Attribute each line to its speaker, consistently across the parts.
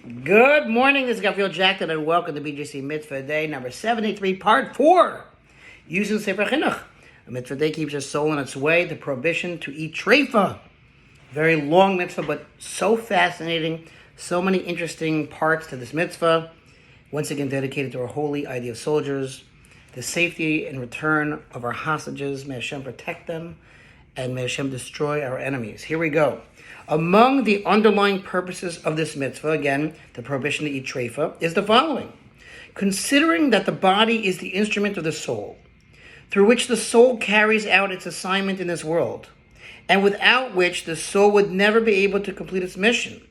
Speaker 1: Good morning, this is Gabriel Jackson, and welcome to BJC Mitzvah A, number 73, part 4. Using Sefer HaChinuch. A Mitzvah A keeps your soul on its way, the prohibition to eat Tereifah. Very long mitzvah, but so fascinating. So many interesting parts to this mitzvah. Once again, dedicated to our holy idea of soldiers, the safety and return of our hostages. May Hashem protect them, and may Hashem destroy our enemies. Here we go. Among the underlying purposes of this mitzvah, again, the prohibition to eat Tereifah, is the following. Considering that the body is the instrument of the soul, through which the soul carries out its assignment in this world, and without which the soul would never be able to complete its mission.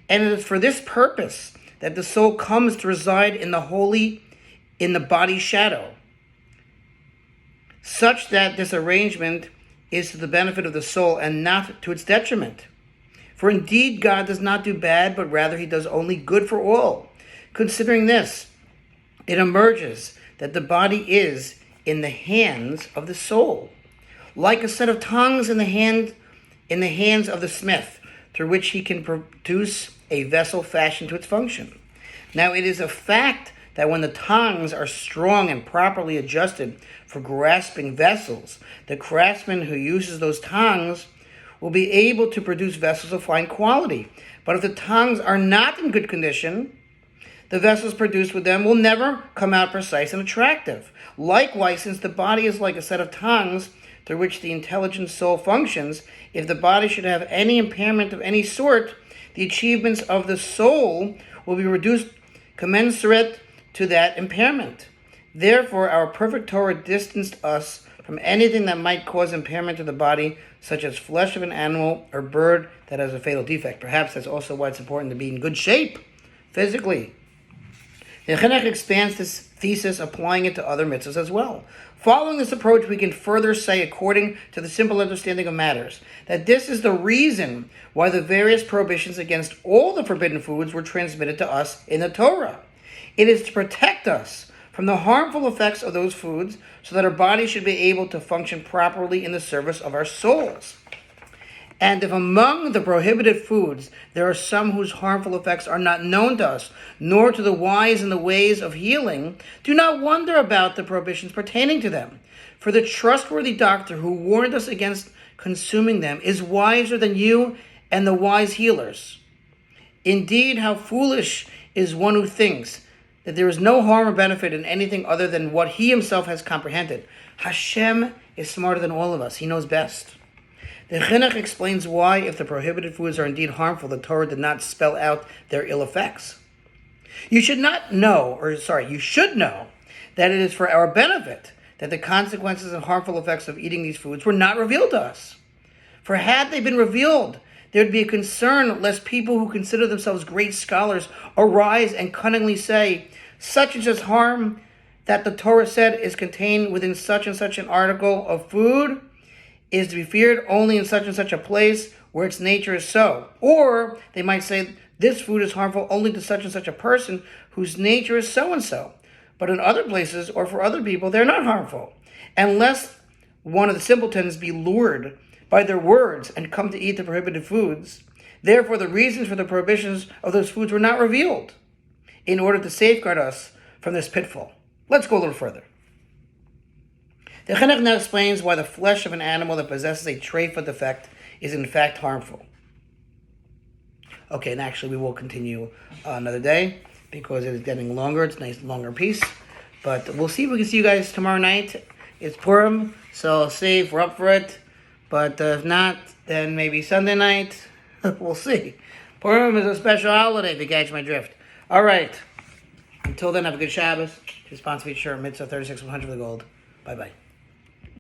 Speaker 1: And it is for this purpose that the soul comes to reside in the holy, in the body's shadow, such that this arrangement is to the benefit of the soul and not to its detriment. For indeed, God does not do bad, but rather he does only good for all. Considering this, it emerges that the body is in the hands of the soul, like a set of tongs in the hands of the smith, through which he can produce a vessel fashioned to its function. Now, it is a fact that when the tongs are strong and properly adjusted for grasping vessels, the craftsman who uses those tongs will be able to produce vessels of fine quality. But if the tongs are not in good condition, the vessels produced with them will never come out precise and attractive. Likewise, since the body is like a set of tongs through which the intelligent soul functions, if the body should have any impairment of any sort, the achievements of the soul will be reduced commensurate to that impairment. Therefore, our perfect Torah distanced us from anything that might cause impairment to the body, such as flesh of an animal or bird that has a fatal defect. Perhaps that's also why it's important to be in good shape, physically. The Chinuch expands this thesis, applying it to other mitzvahs as well. Following this approach, we can further say, according to the simple understanding of matters, that this is the reason why the various prohibitions against all the forbidden foods were transmitted to us in the Torah. It is to protect us from the harmful effects of those foods, so that our bodies should be able to function properly in the service of our souls. And if among the prohibited foods there are some whose harmful effects are not known to us, nor to the wise in the ways of healing, do not wonder about the prohibitions pertaining to them. For the trustworthy doctor who warned us against consuming them is wiser than you and the wise healers. Indeed, how foolish is one who thinks that there is no harm or benefit in anything other than what he himself has comprehended. Hashem is smarter than all of us. He knows best. The Chinuch explains why, if the prohibited foods are indeed harmful, the Torah did not spell out their ill effects. You should know that it is for our benefit that the consequences and harmful effects of eating these foods were not revealed to us. For had they been revealed, there would be a concern lest people who consider themselves great scholars arise and cunningly say, such and such harm that the Torah said is contained within such and such an article of food is to be feared only in such and such a place where its nature is so. Or they might say, this food is harmful only to such and such a person whose nature is so and so. But in other places or for other people, they're not harmful. Unless one of the simpletons be lured by their words and come to eat the prohibited foods. Therefore, the reasons for the prohibitions of those foods were not revealed in order to safeguard us from this pitfall. Let's go a little further. The Chinuch now explains why the flesh of an animal that possesses a Tereifah defect is in fact harmful. Okay, and actually we will continue another day because it is getting longer. It's a nice longer piece. But we'll see if we can see you guys tomorrow night. It's Purim, so I'll see if we're up for it. But if not, then maybe Sunday night. We'll see. Purim is a special holiday, if you catch my drift. All right. Until then, have a good Shabbos. Response feature, Mitzvah 36-100 for the gold. Bye-bye.